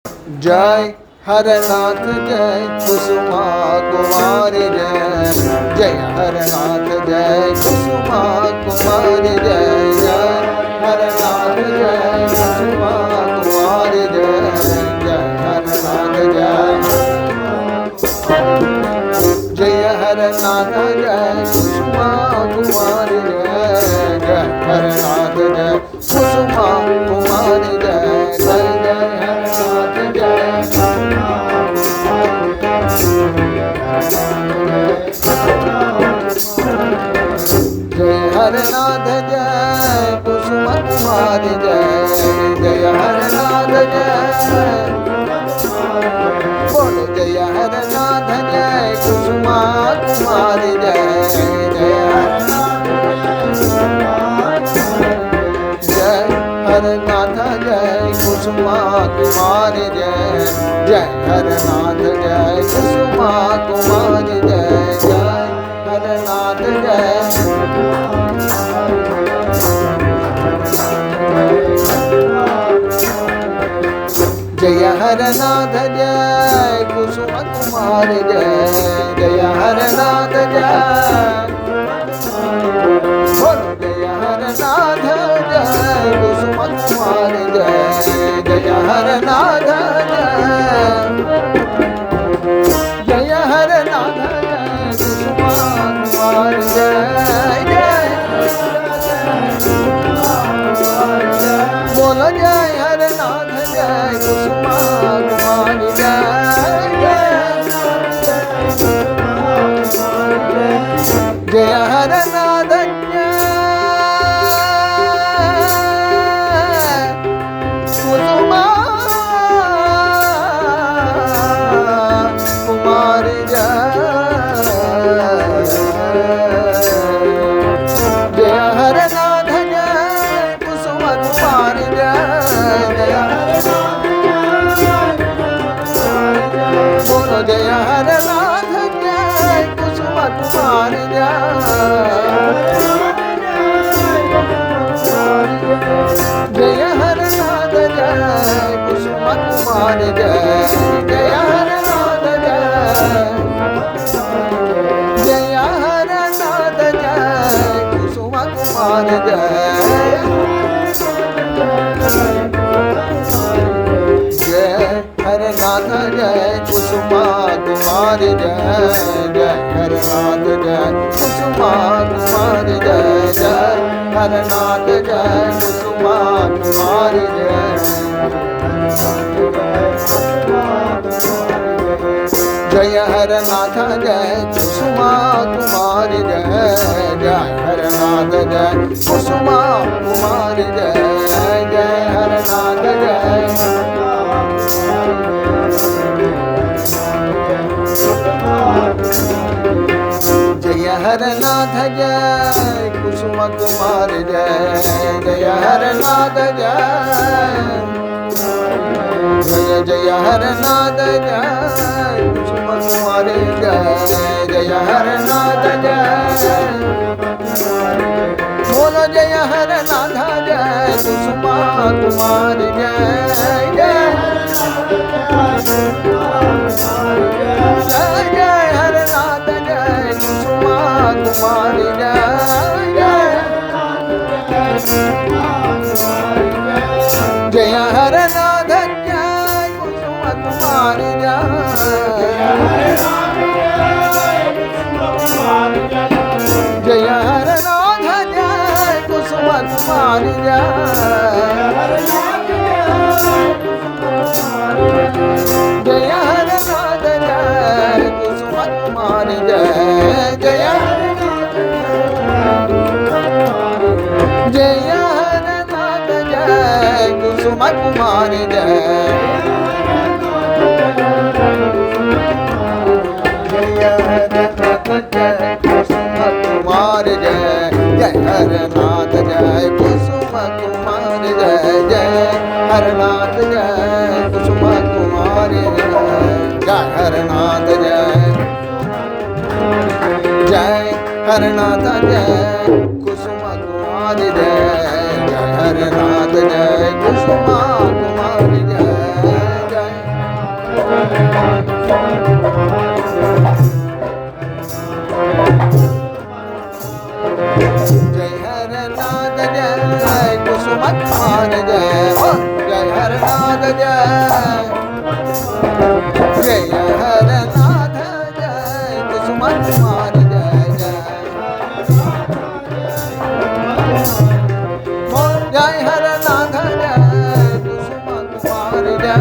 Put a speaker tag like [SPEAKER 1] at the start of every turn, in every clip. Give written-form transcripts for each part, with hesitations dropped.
[SPEAKER 1] जय हरनाथ जय कुसुमा कुमारी जय जय हरनाथ जय कुसुमा कुमारी जय जय हरनाथ जय कुसुमा कुमारी जय जय हरनाथ जय हरनाथ जय कुसुमा कुमारी जय जय हरनाथ जय कुसुमा कुमारी जय जय जय हरनाथ जय हरनाथ जय कुसुम कुमारी जय जय हरनाथ जय बोलो जय हरनाथ जय कुसुमा कुमारी जय जय हरनाथ जय कुसुमा कुमारी जय जय हरनाथ जय कुसुमा कुमारी जय जय हरनाथ जय हरनाथ जय कुसुम कुमारी जय जय हरनाथ जय बोलो जय हरनाथ जय कुसुम कुमारी जय जय हरनाथ जय हरनाथ जय कुसुमा कुमारी जय जय बोलो जय हरनाथ जय कुसुमा कुमारी जय जय हरनाथ कुसुमा कुमारी जय जय हरनाथ जय कुसुम कुमारी जय बोलो जय हरनाथ जय कुसुम कुमारी जय हरनाथ जय कुसुम कुमारी जय जय हरनाथ जय हरनाथ जय कुसुम कुमारी जय जय हरनाथ जय कुसुमा कुमारी जय जय हरनाथ जय कुसुमा कुमारी जय जय हरनाथ जय कुसुमा कुमारी जय जय हरनाथ जय कुसुमा कुमारी जय जय हरनाथ जय कुसुमा कुमारी जय जय हरनाथ जय जय हरनाथ जय कुसुम कुमारी जय जय हरनाथ जय जय हरनाथ जय कुसुम कुमारी जय जय हरनाथ जय बोलो जय हरनाथ जय कुसुमा कुमारी जय जय जय हरनाथ जय कुसुमा कुमारी जय जय हरनाथ जय कुसुम कुमारी जय हरनाथ जय कुसुम कुमारी जय हरनाथ जय कुसुम कुमारी जय जय जय हरनाथ जय कुसुम कुमारी जय जय हरनाथ जय कुसुम कुमारी जय जय हरनाथ जय कुसुम कुमारी जय जय हरनाथ जय कुसुम कुमारी जय हरनाथ जय हरनाथ जय कुसुम कुमारी जय जय हरनाथ जय कुसुम कुमारी जय जय कुमार जय हो जय हरनाथ जय जय हरनाथ जय कुसुम कुमार जय जय हरनाथ जय कुसुम कुमार जय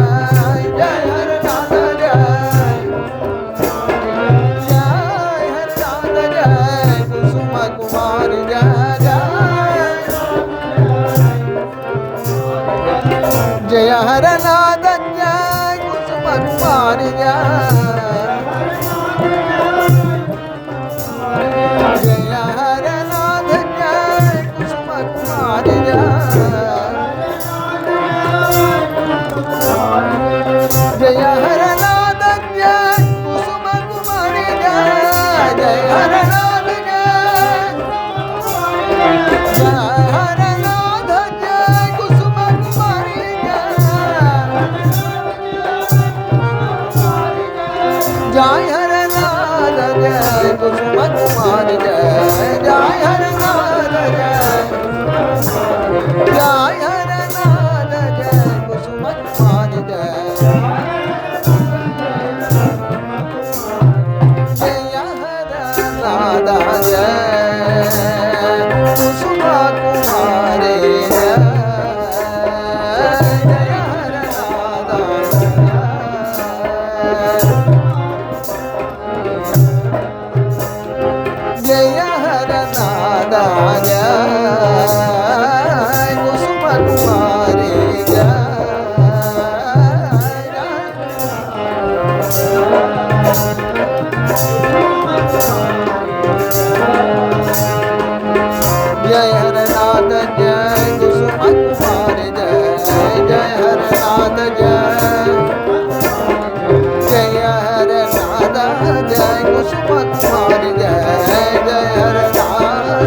[SPEAKER 1] जय हरनाथ जय जय हरनाथ जय कुसुम कुमार जय जय हरनाथ जय कुसुम कुमार जय जय हरनाथ जय कुसुम कुमार जय जय हरनाथ जय कुसुम कुमार जय जय हरनाथ जय जय हरनाथ जय कुसुम कुमार जय हरनाथ जय कुसुम कुमार जय जय हरनाथ जय जय हरनाथ जय कुसुम कुमार जय जय हरनाथ जय कुसुम कुमार जय जय हरनाथ जय हरनाथ जय कुसुम कुमार जय हरनाथ जय कुसुम कुमार जय जय हरनाथ जय जय हरनाथ जय कुसुम कुमार जय जय हरनाथ जय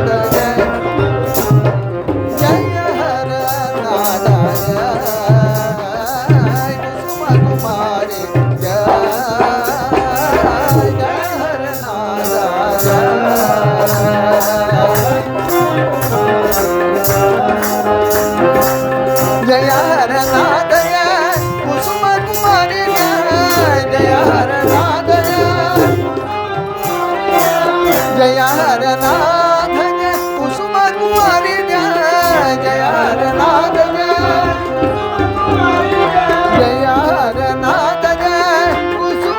[SPEAKER 1] जय हरनाथ जय कुसुम कुमार जय जय हरनाथ जय हरनाथ जय कुसुम कुमार जय जय हरनाथ जय हरनाथ जय कुसुम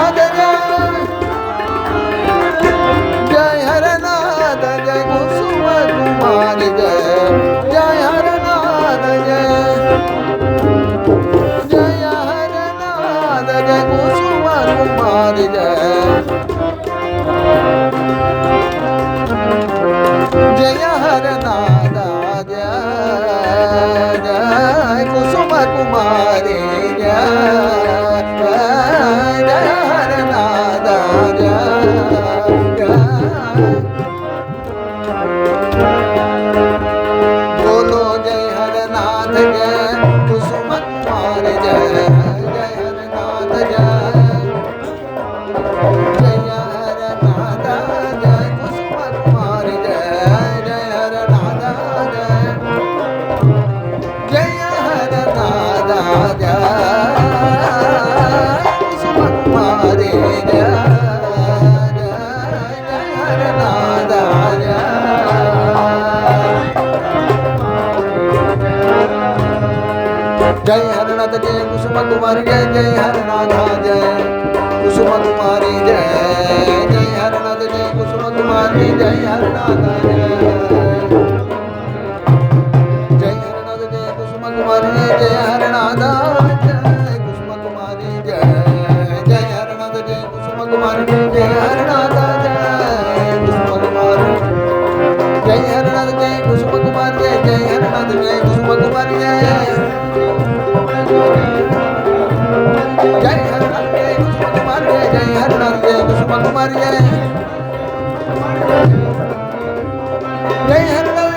[SPEAKER 1] कुमार जय जय हरनाथ जय हरनाथ जय कुसुम कुमार जय जय हरनाथ जय हरनाथ जय कुसुम कुमार जय जय हरनाथ जय हरनाथ जय कुसुम कुमार जय जय हरनाथ जय जय कुसुम कुमार जय जय हरनाथ जय बोलो जय हरनाथ जय कुसुम कुमार जय जय हरनाथ जय जय हरनाथ जय कुसुम कुमार जय जय हरनाथ जय हरनाथ जय कुसुम कुमार जय जय हरनाथ जय हरनाथ जय कुसुम कुमारी जय जय हरनाथ जय कुसुम कुमारी जय जय हरनाथ जय कुसुम कुमारी जय हरनाथ जय हरनाथ जय कुसुम कुमारी जय हरनाथ जय कुसुम कुमारी जय जय हरनाथ जय कुसुम कुमारी जय हरनाथ जय कुसुम कुमारी जय हरनाथ जय कुसुम कुमारी जय हरनाथ जय कुसुम कुमारी जय जय हरनाथ जय कुसुम कुमार जय हरनाथ जय कुसुम कुमार जय जय हरनाथ जय कुसुम कुमार जय हरनाथ जय कुसुम कुमार जय जय हरनाथ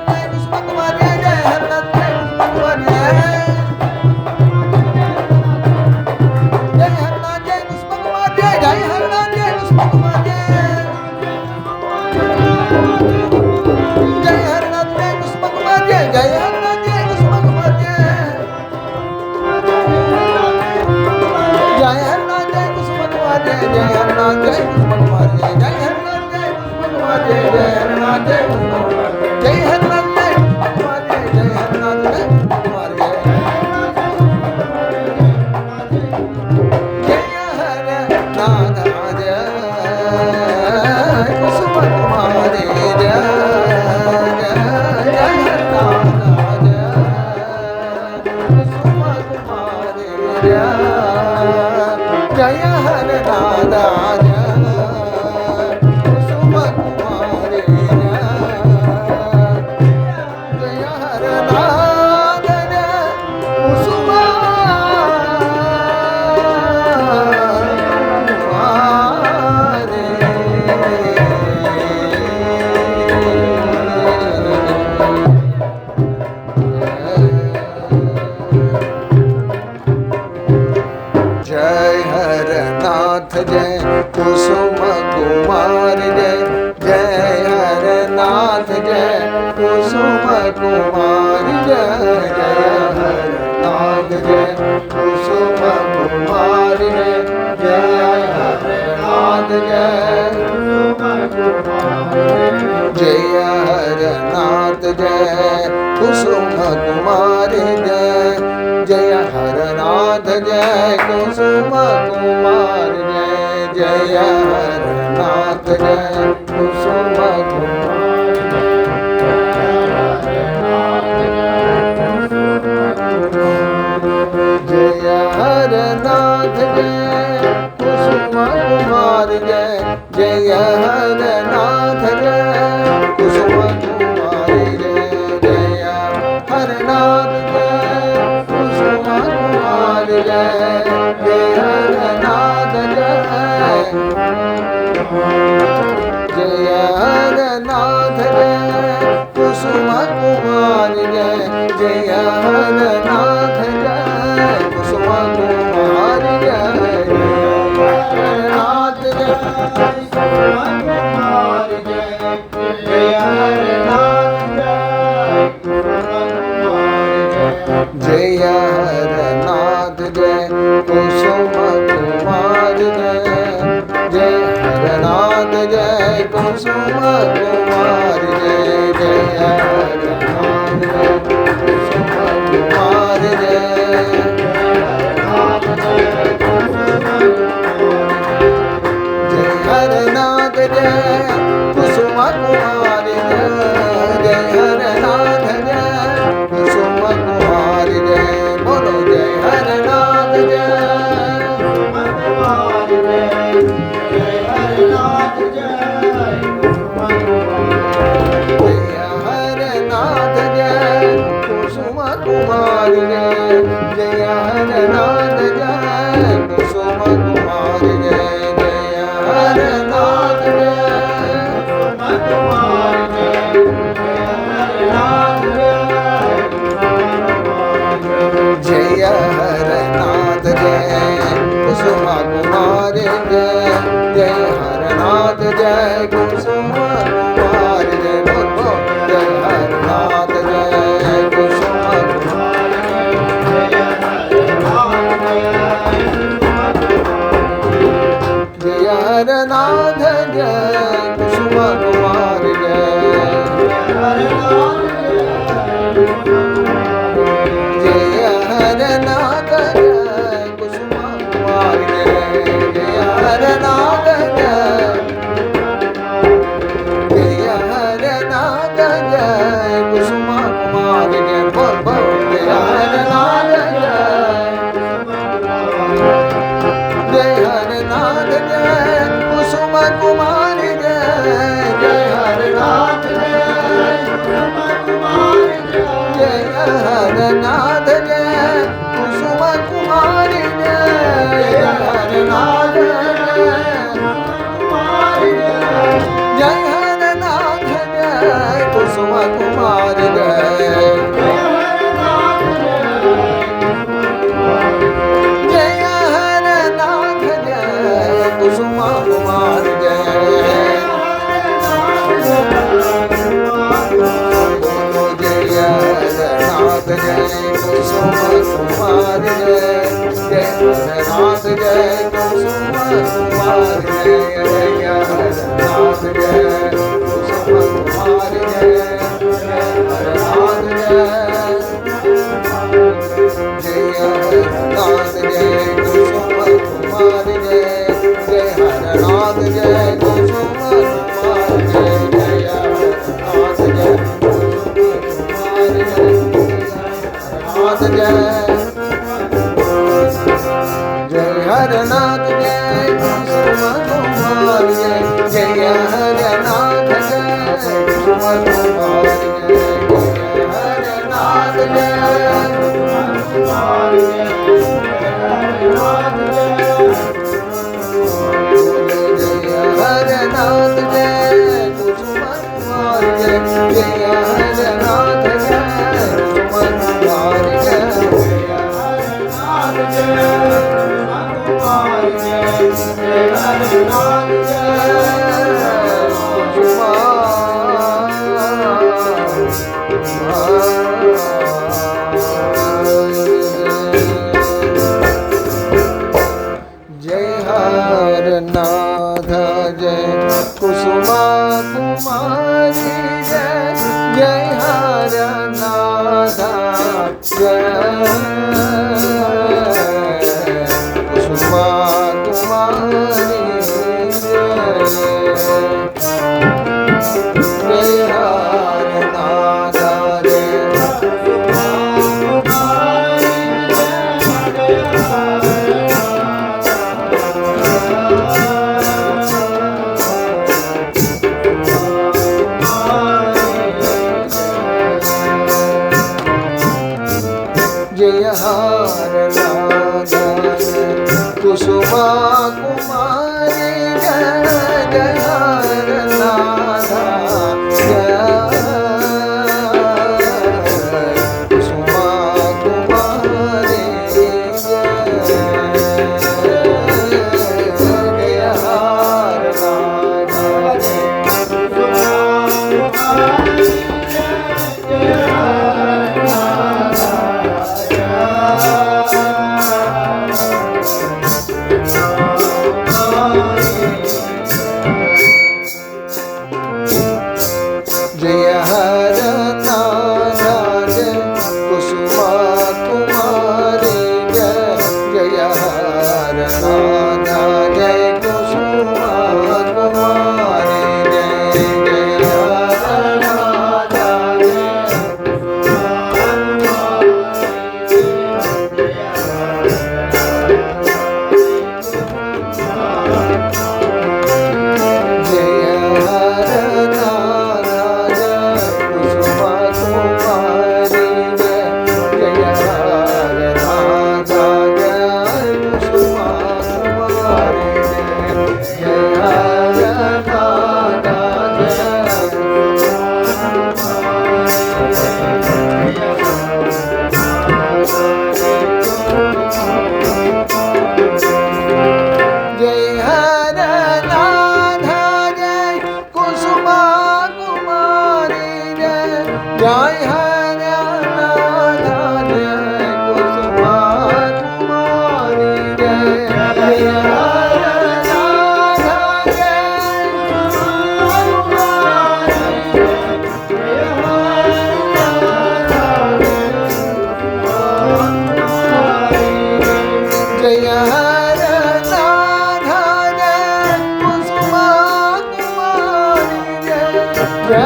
[SPEAKER 1] जय कुसुम कुमार जय हरनाथ जय कुसुम कुमार जय हरनाथ जय कुसुम Jai Kusuма हरनाथ जय कुसुम कुमार जय जय हरनाथ जय कुसुम कुमार जय हरनाथ जय कुमार जय हरनाथ जय कुसुम कुमार जय जय हरनाथ जय कुसुम कुमार जय हरनाथ जय जय हरनाथ जय कुसुमा कुमारी जय जय हरनाथ जय कुसुमा कुमारी जय हरनाथ जय हरनाथ कुसुमा कुमारी जय जय हरनाथ जय कुसुमा कुमारी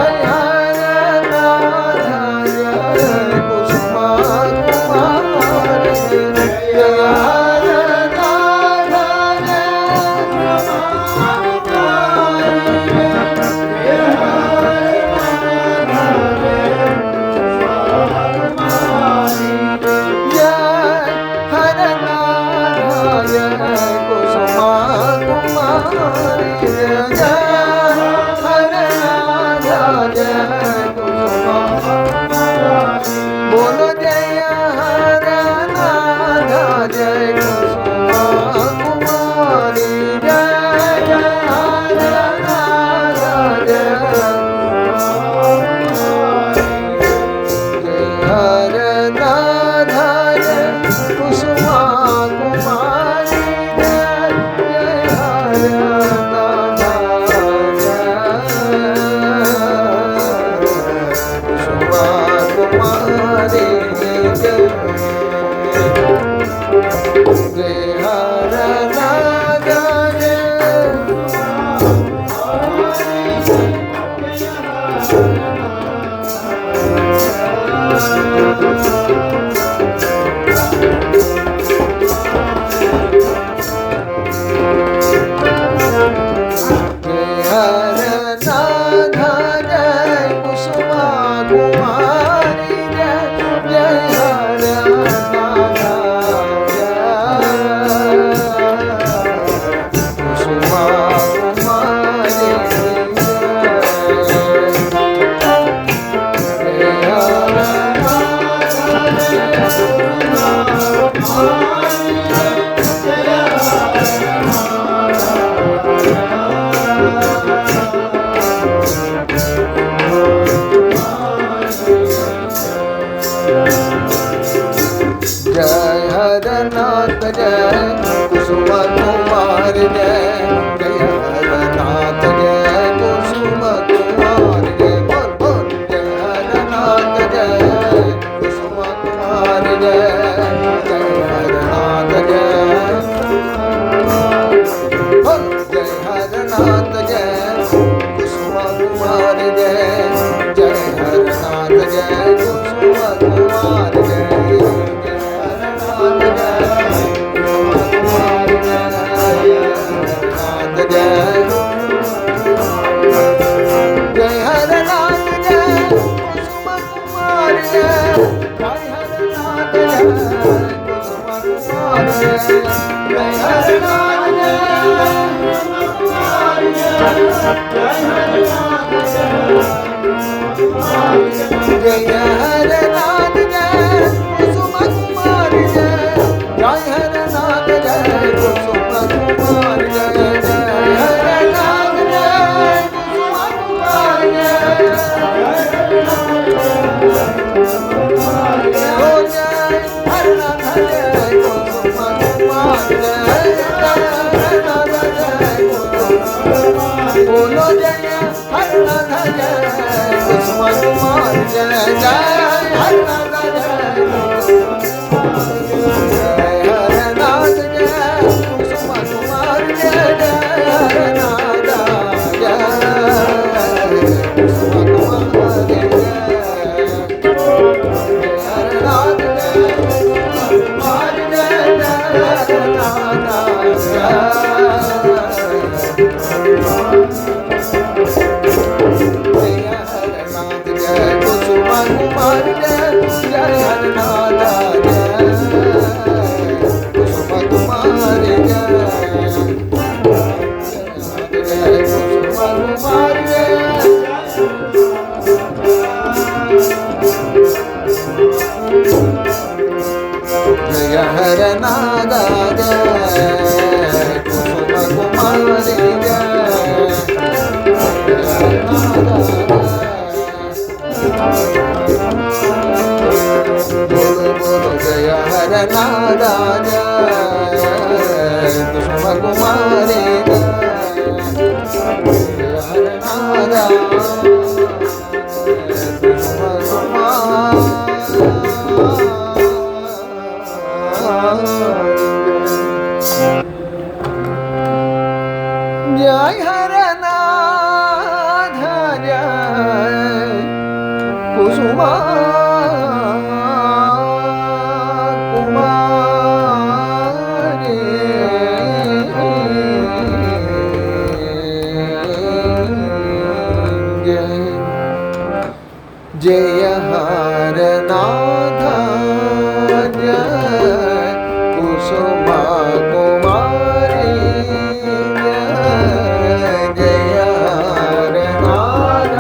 [SPEAKER 1] जय
[SPEAKER 2] Hare
[SPEAKER 1] जय हरनाथ जय कुसुम कुमार जय जय हरनाथ जय कुसुम कुमार जय जय हरनाथ जय कुसुम कुमार जय ओ जय हरनाथ जय कुसुम कुमार जय जय हरनाथ जय बोलो जय हरनाथ जय कुसुम कुमार जय जय हरनाथ जय हरनाथ जय कुसुम कुमार जय जय हरनाथ जय कुसुम कुमार जय हरनाथ जय कुमार जय जय हरनाथ जय कुसुम कुमार जय जय हरनाथ जय कुसुम कुमार जय कुसुम कुमार जय हरनाथ जय कुसुम कुमार बोलो बोलो जय हरनाथ जय कुसुम कुमार जय हरनाथ कुसुम जय हरनाथ जय कुसुम कुमार जय हरनाथ जय कुसुम कुमार जय हरनाथ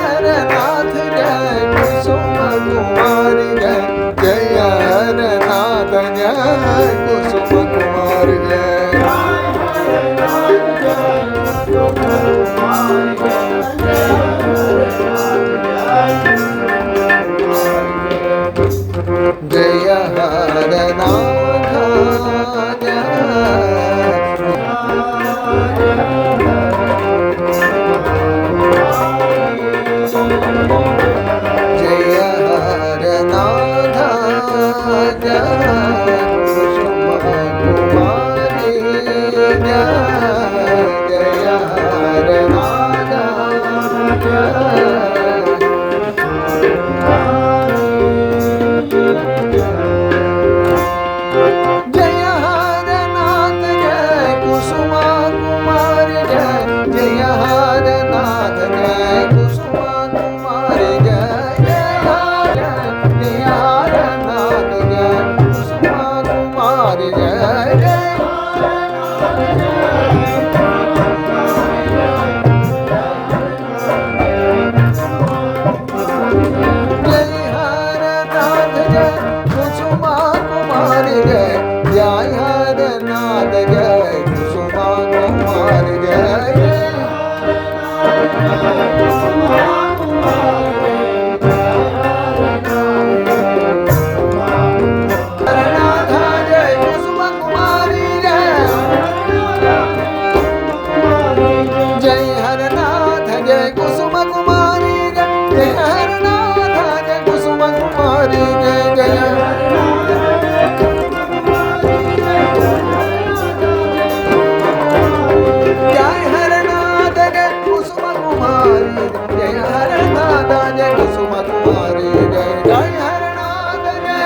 [SPEAKER 1] हरनाथ जय कुसुम कुमारी जय जय हरनाथ जय कुसुम कुमारी जय जय हरनाथ जय हरनाथ जय कुसुम कुमारी जय जय हरनाथ जय हरनाथ जय कुसुम कुमारी जय जय हरनाथ जय कुसुम कुमारी जय जय हरनाथ जय कुसुम कुमारी जय जय हरनाथ जय कुसुम कुमारी जय जय हरनाथ जय कुसुम कुमारी जय हरनाथ जय कुसुम कुमारी जय जय हरनाथ जय कुसुम कुमारी जय जय हरनाथ जय कुसुम कुमारी जय जय जय हरनाथ जय कुसुम कुमारी जय हरनाथ जय कुसुम कुमारी जय जय हरनाथ जय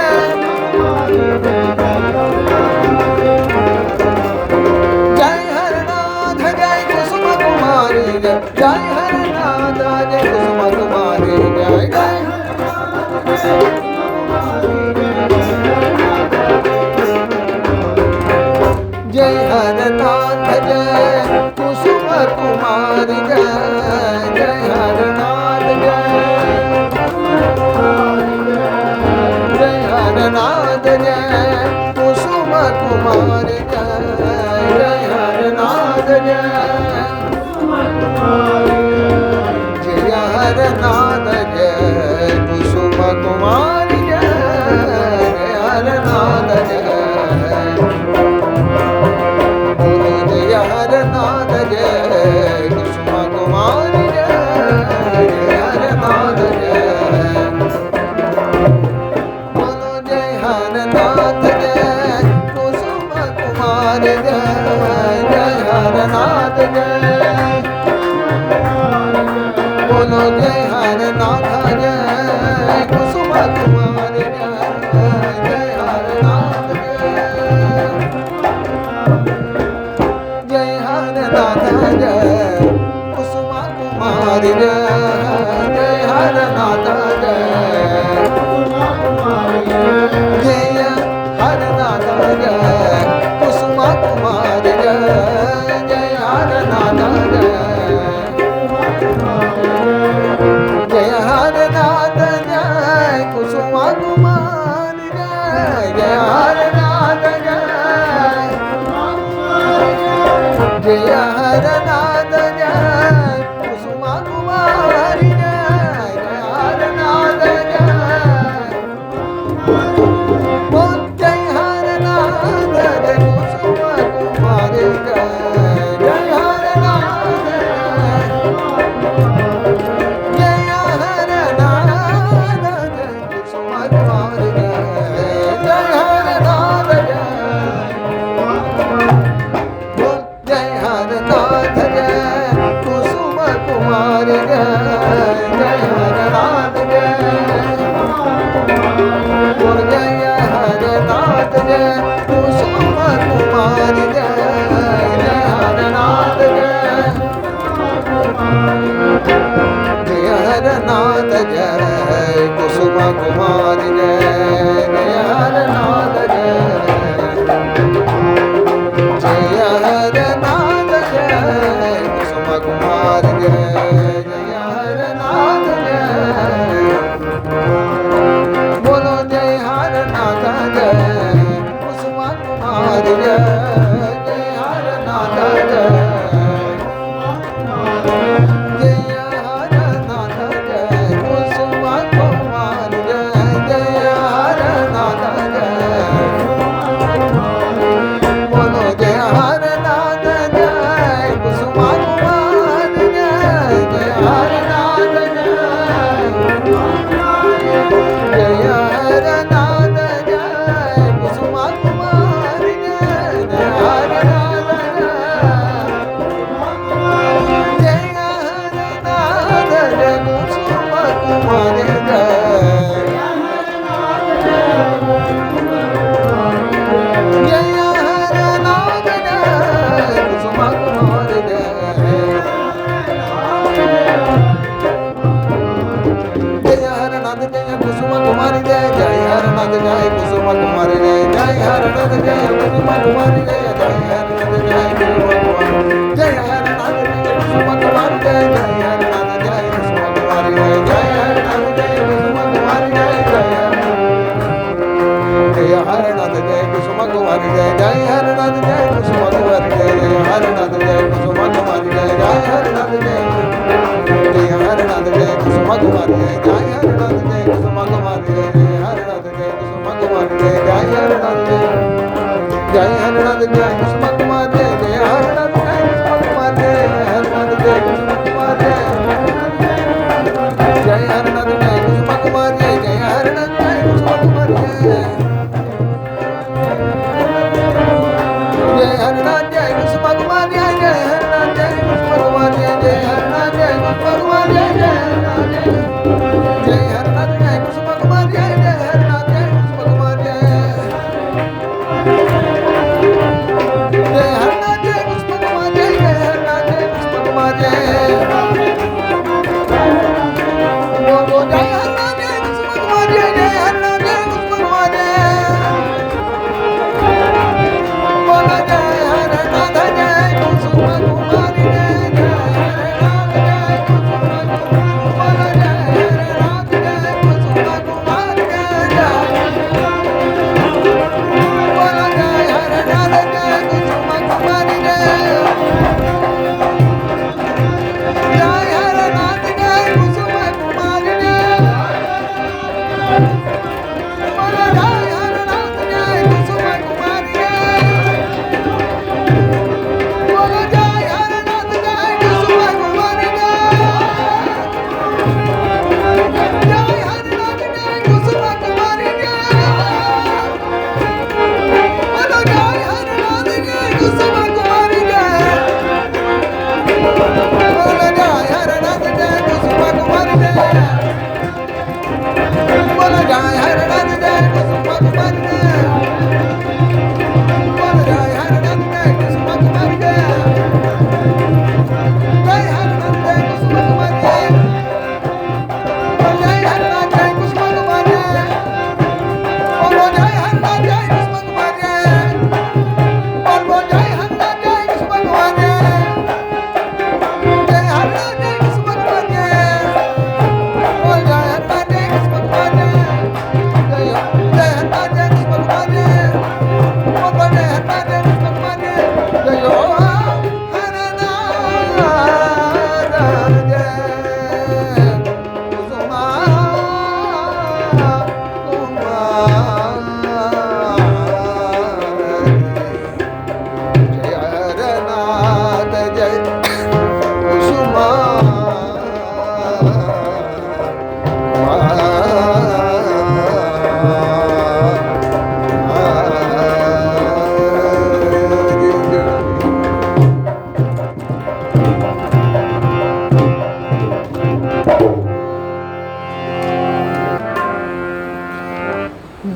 [SPEAKER 1] जय हरनाथ जय कुसुम कुमारी जय जय हरनाथ जय कुसुम कुमारी जय जय जय हरनाथ जय कुसुम कुमारी जय जय हरनाथ जय जय हरनाथ जय कुसुम कुमारी जय जय हरनाथ जय जय हरनाथ जय कुसुम कुमारी जय जय हरनाथ जय बोलो जय हरनाथ जय कुसुम कुमारी जय जय हरनाथ जय बोलो जय हरनाथ जय कुसुम कुमारी जय जय हरनाथ जय बोलो जय हरनाथ जय कुसुम कुमारी जय जय हरनाथ जय हरनाथ जय कुसुम कुमारी जय जय हरनाथ जय जय हरनाथ जय कुसुम कुमारी जय जय हरनाथ जय जय हरनाथ जय कुसुम कुमारी जय जय हरनाथ जय जय हरनाथ जय कुसुम कुमारी जय जय हरनाथ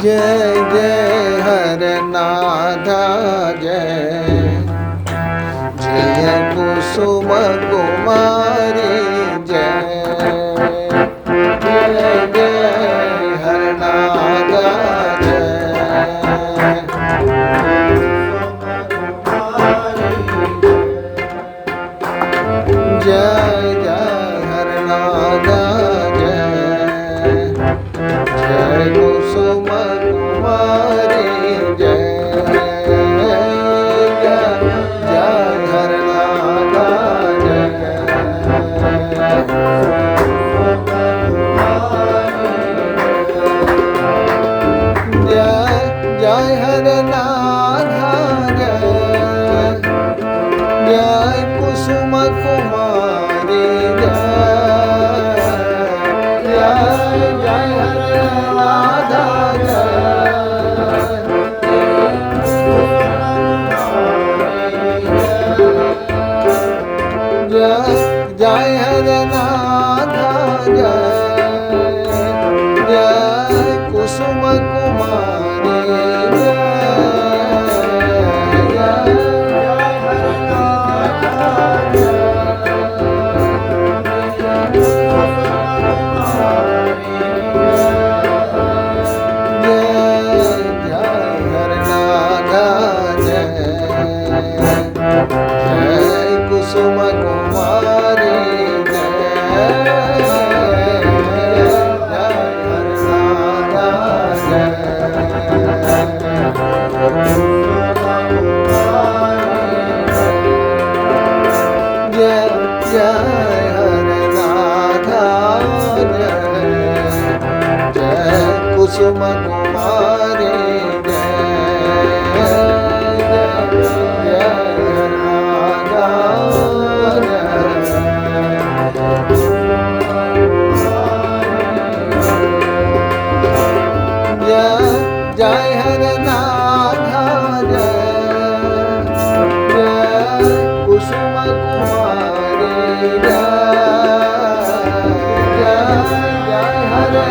[SPEAKER 1] जय जय हर नाथा जय जय कुसुम कुमारी जय जय जय हर नाथा जय जय कुमारी जय जय जय हरे राधा जय जय हरे नाथा जय जय कुसुम कुमारी कुसुम कुमारी जय जय हरे राधा जय जय कुसुम कुमारी जय हरे नाथा जय जय कुसुम कुमारी जय जय हरे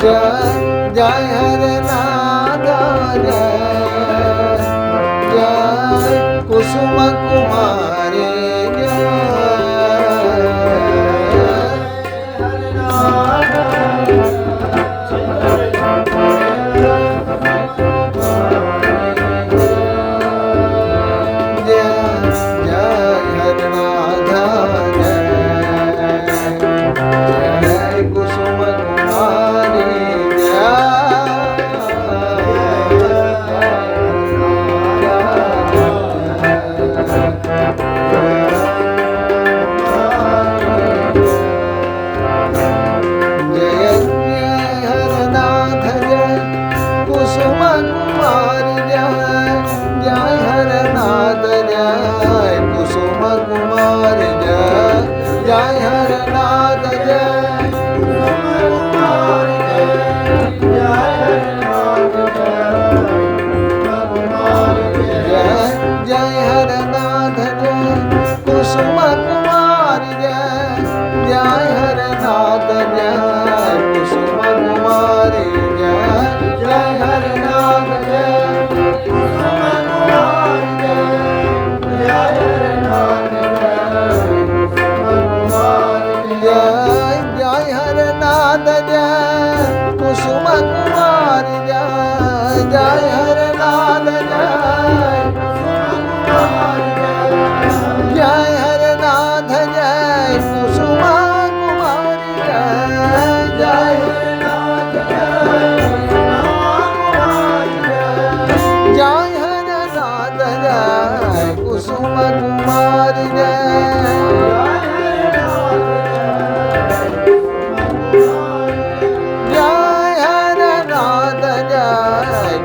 [SPEAKER 1] जय जय हरे नाथा जय जय कुसुम कुमारी जय हरे नाथ जय जय हरे नाथ जय कुसुम कुमारी जय जय हरे नाथ जय कुसुम कुमारी जय जय हरे नाथ जय कुसुम कुमारी जय जय हरे नाथ जय जय हरे नाथ जय कुसुम कुमारी जय जय हरे नाथ जय जय हरे नाथ जय कुसुम कुमारी जय जय हरे नाथ जय हरे नाथ जय कुसुम कुमारी जय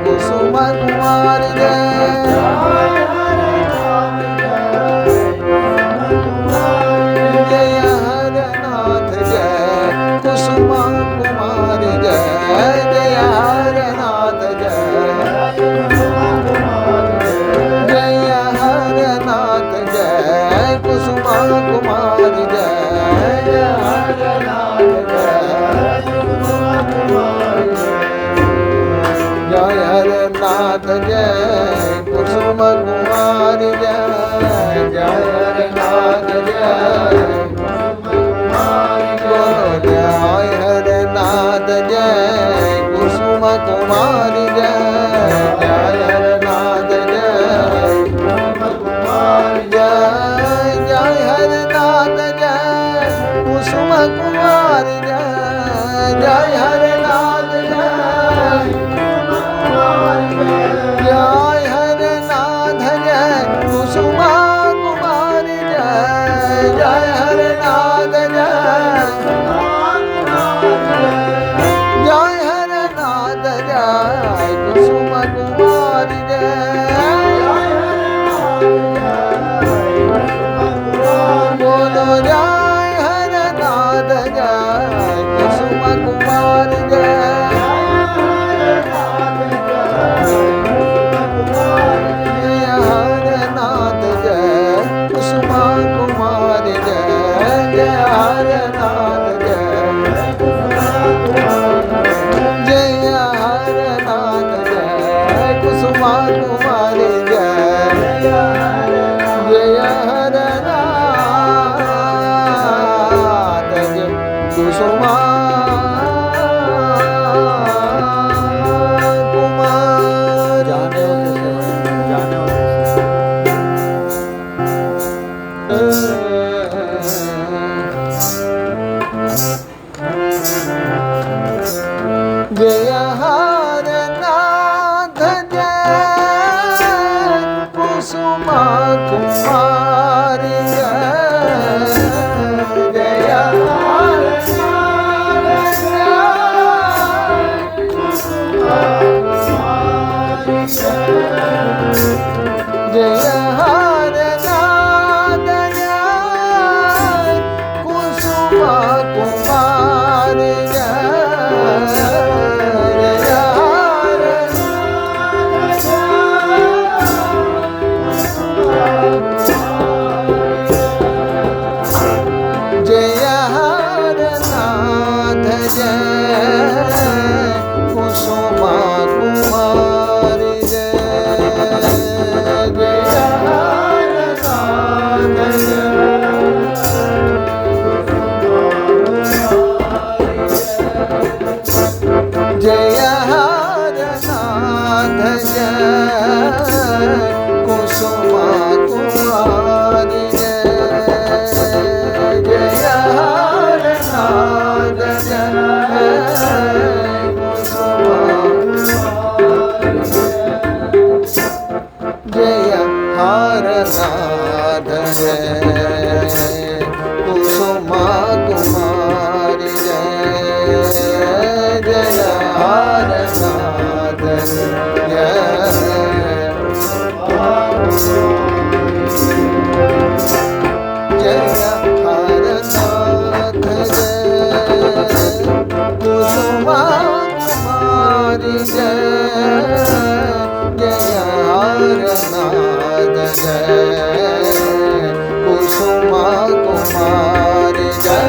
[SPEAKER 1] कुसुम कुमारी जय हरे नाथ जय कुसुम कुमारी जय जय हरे नाथ जय जय हरे नाथ जय कुसुम कुमारी जय जय हरे नाथ जय हरे नाथ जय कुसुम कुमारी जय जय हरे नाथ जय बोलो जय हरे नाथ जय कुसुम कुमारी जय जय हरे नाथ जय जय जय हरे नाथ जय कुसुम कुमारी जय जय हरे नाथ जय जय हरे नाथ जय कुसुम कुमारी जय जय हरे नाथ जय जय हरे नाथ जय हरनाथ जय कुसुमा कुमारी जय जय हरनाथ जय कुसुमा कुमारी जय हरनाथ जय कुसुमा कुमारी जय हरनाथ जय कुसुमा कुमारी जय जय हरनाथ जय हरनाथ जय कुसुमा कुमारी जय हरनाथ जय हरनाथ कुसुमा कुमारी जय जय हरनाथ कुसुमा कुमारी जय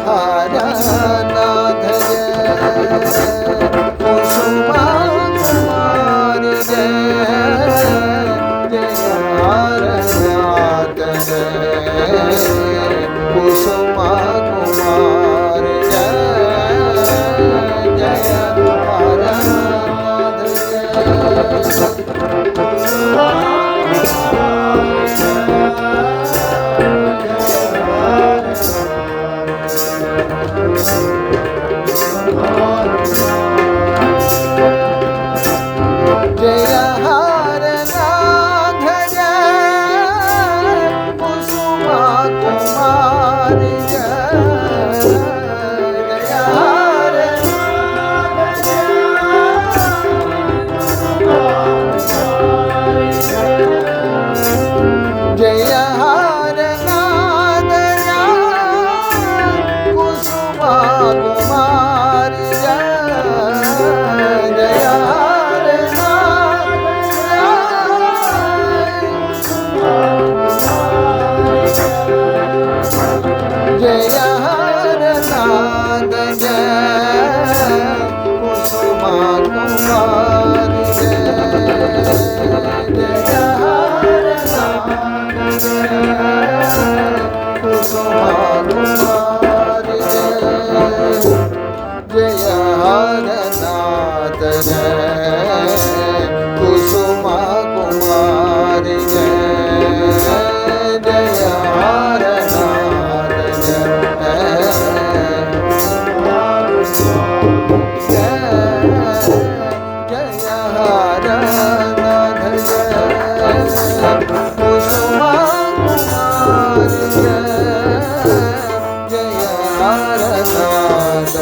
[SPEAKER 1] हरनाथ कुसुमा कुमारी जय हरनाथ जय हरनाथ कुसुमा कुमारी जय हरनाथ कुसुमा कुमारी जय जय हरनाथ जय कुसुमा कुमारी जय हरनाथ कुसुमा कुमारी जय जय हरनाथ कुसुमा कुमारी जय हरनाथ कुसुमा कुमारी जय हरनाथ कुसुमा कुमारी जय हरनाथ जय हरनाथ कुसुमा कुमारी जय हरनाथ